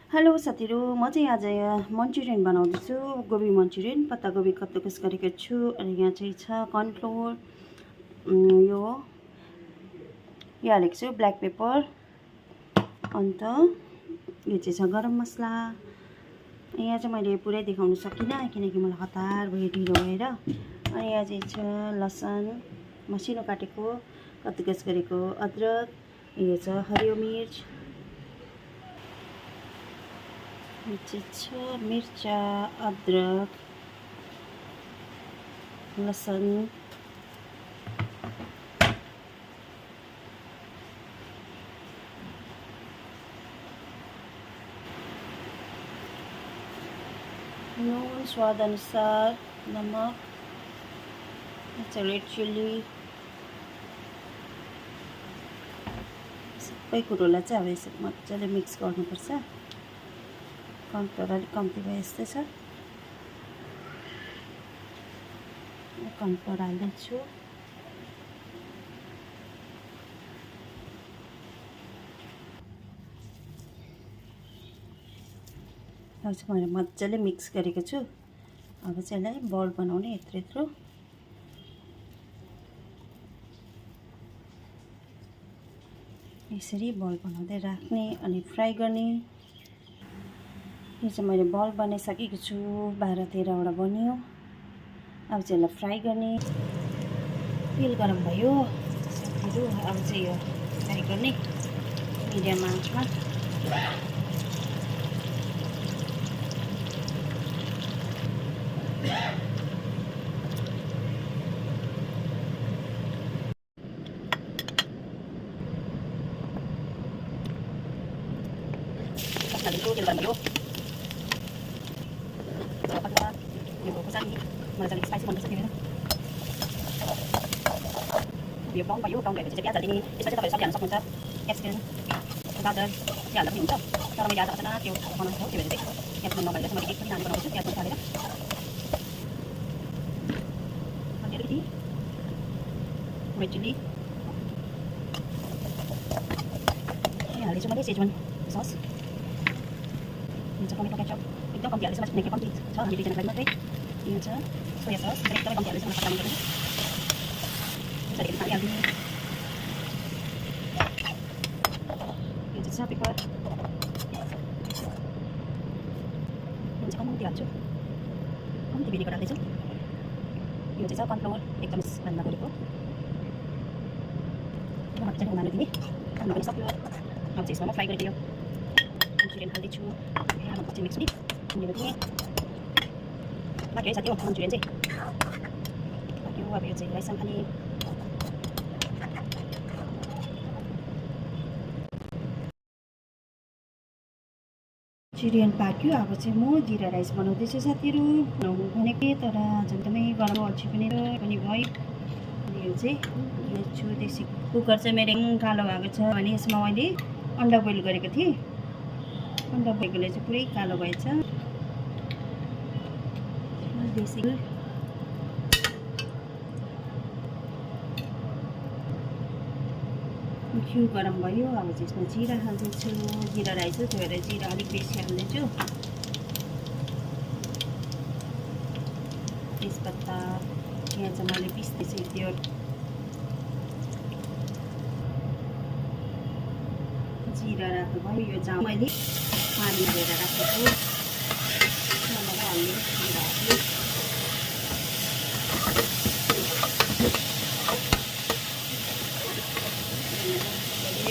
Hello साथीहरु, म चाहिँ आज मन्चुरियन बनाउँदैछु। गोबी मन्चुरियन, पत्ता गोबी कद्दुकस गरेको छु। अनि यहाँ चाहिँ छ कर्नफ्लोर, यो हालेको छु, ब्ल्याक पेपर, अन्त यो चाहिँ छ गरम मसला। यहाँ चाहिँ मैले पुरै देखाउन सकिनँ किनकि मलाई हतार भयो ढिलो भएर। अनि यहाँ चाहिँ छ लसन मसिनो काटेको, कद्दुकस गरेको अदरक, यो छ हरियो मिर्च, मिर्चा, अदरक, लसन, नुन स्वाद अनुसार, नमक, रेड चिल्ली, सबै कुरोलाई चाहिँ अब यसरी मजाले मिक्स गर्नुपर्छ। कर्नफ्लोर अलिक कम्ती भए जस्तै छ, कर्नफ्लोर हाल्दैछु। अब चाहिँ मैले मजाले मिक्स गरेको छु। अब चाहिँ यसलाई बल बनाउने यत्रो यसरी बल बनाउँदै राख्ने अनि फ्राई गर्ने। यो चाहिँ मैले बल बनाइसकेको छु, 12-13 वटा बनियो। अब चाहिँ यसलाई फ्राई गर्ने। तेल गरम भयो, अब चाहिँ यो फ्राई गर्ने मिडियम आँचमा। तेल गरम भयो, यो खोर्सानी मलाई चाहिँ स्पाइसी मनपर्छ त्यही भएर यो ब्राउन भयो। ब्राउन भएपछि चाहिँ प्याज हालिदिने। त्यसपछि तपाईँले सब्जी हाल्न सक्नुहुन्छ, क्याप्सिकम, गाजर चाहिँ हाल्दा पनि हुन्छ। तर मैले आज अचानक त्यो बनाएको हो, त्यही भएर चाहिँ क्याप्सिकम नभएर चाहिँ मैले एक पनि नानी बनाउँछु प्याज हालेर। अनि अलिकति रेड चिल्ली हाल्दैछु मैले, सेजवान सस, टमेटो केचप एकदम कम्ती हालेको छ किनकि कम्ती छ, हामी दुईजनाको लागि मात्रै। यो छ सोया सस एकदमै कम्ती हालेको छ, मलाई पकाउनु पर्छ। अलिकति पानी हालिदिनु। यो चाहिँ छ पेपर, यो चाहिँ कम्ती हाल्छु, कम्ती भेरीको राख्दैछु। यो चाहिँ छ कर्नफ्लोर, 1 चम्च भन्दा गरेको। मजाले उमाल्नु दिने, खानु पनि सक्यो। अब चाहिँ यसमा फ्राई गरिदियो मन्चुरियन हाल्दैछु। मजाले मिक्स हुने उनीहरू दिने बाँकी है साथी हो मन्चुरियन चाहिँ बाँकी हो। अब यो चाहिँ राइससँग खाने। मन्चुरियन पाक्यो। अब चाहिँ म जिरा राइस बनाउँदैछु साथीहरू। बनाउनु भनेको तर आज एकदमै गरम अल्छी पनि भयो। यो चाहिँ हेर्छु, देसी कुकर चाहिँ मेरो कालो भएको छ भने यसमा मैले अन्डा बोइल गरेको थिएँ। अन्डा बोइलले चाहिँ पुरै कालो भएछ। देसी घिउ गरम भयो। अब चाहिँ यसमा जिरा हाल्दैछु। जिरा राइस हो त्यही भएर जिरा अलिक बेसी हाल्दैछु। तेजपत्ता यहाँ चाहिँ मैले पिस्दैछु। त्यो जिरा राख्नु भयो। यो चाहिँ मैले पानी हालेर राखेको हाल्ने जिरा हाल्छु।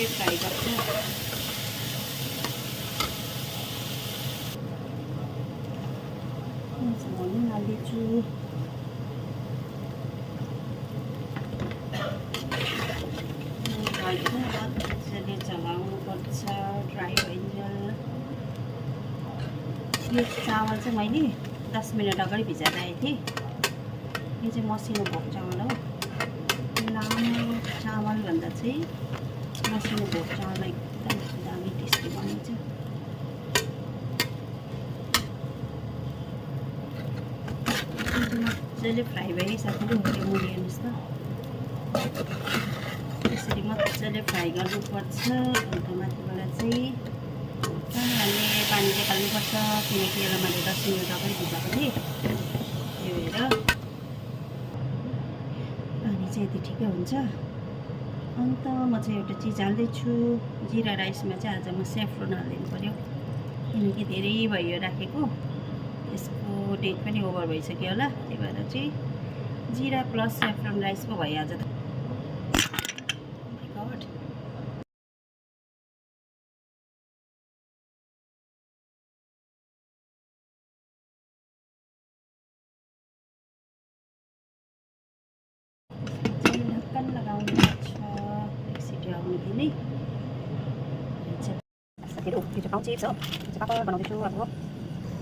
फ्राई गर्छु। नुन हाल्दैछु। मजाले चलाउनुपर्छ ड्राई भइन्जेल। यो चामल चाहिँ मैले 10 मिनट अगाडि भिजाएर राखेको थिएँ। यो चाहिँ मसिनो भोग चामल हो। लामो चामल भन्दा चाहिँ मसिनो भोग चामल एकदम दामी टेस्टी बनिन्छ। मजाले फ्राई भयो साथीहरू। मुली हेर्नुहोस् त, यसरी मजाले फ्राई गर्नुपर्छ। अन्त माथिबाट चाहिँ पानी हाल्ने, पानी हाल्नुपर्छ किनकि यसलाई मैले 10 मिनट अगाडि भिजाएको थिएँ। त्यही भएर पानी चाहिँ यति ठिकै हुन्छ। अन्त म चाहिँ एउटा चिज हाल्दैछु। जिरा राइसमा चाहिँ आज म सेफ्रोन हालिदिनु पऱ्यो किनकि धेरै भयो राखेको, यसको डेट पनि ओभर भइसक्यो होला। त्यही भएर चाहिँ जिरा प्लस सेफ्रोन राइस पो भयो आज त। ढक्कन लगाउनुपर्छ, एक सिटी आउनु दिने। साथीहरू यो चाहिँ पाउँछ पापड बनाउँदैछु। अब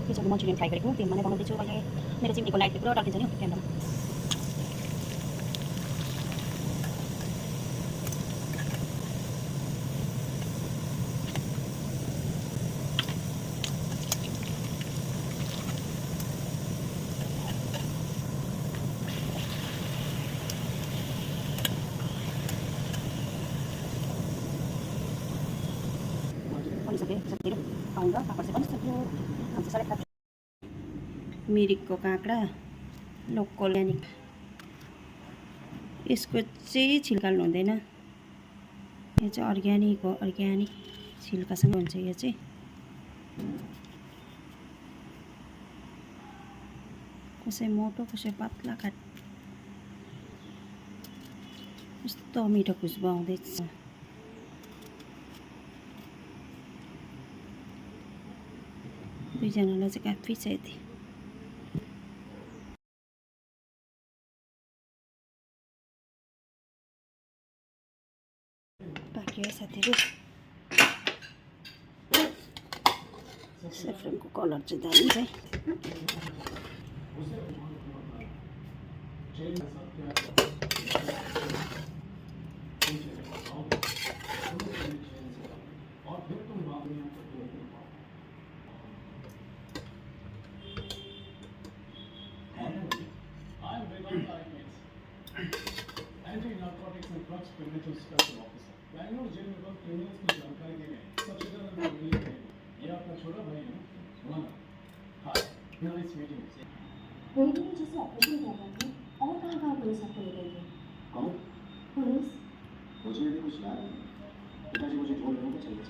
यो चाहिँ मन्चुरियन फ्राई गरेको तेलमा नै बनाउँदैछु अहिले। मेरो चिम्नीको लाइटले पुरा टल्किन्छ नि क्यामेरामा। मिरिकको काँक्रा लोकल अर्ग्यानिक, यसको चाहिँ छिल्का हुँदैन। यो चाहिँ अर्ग्यानिक हो, अर्ग्यानिक छिल्कासँग हुन्छ। यो चाहिँ कसै मोटो कसै पतला काट, यस्तो मिठो खुसबु आउँदैछ। दुईजनालाई चाहिँ काफी छ यति। पाक्यो साथीहरू। सेफ्रोनको कलर चाहिँ दामी छ। Anti narcotics and drugs prevention special officer Bangalore jail में बंद क्रिमिनल्स की जानकारी देने सबसे ज्यादा मिली है। ये आपका छोटा भाई है सुना ना? हाँ, नाइस मीटिंग। रेडियो में जिसे ऑपरेशन कर रहे थे और कहाँ पुलिस आपको ले गई थी? कौन? पुलिस? मुझे भी कुछ याद नहीं। पिताजी मुझे ढूंढ रहे होंगे, चलिए।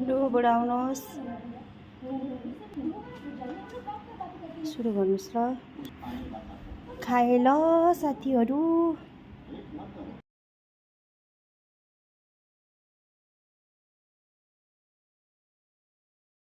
लु बढाउनुहोस्, सुरु गर्नुहोस् ल। खाए ल साथीहरू।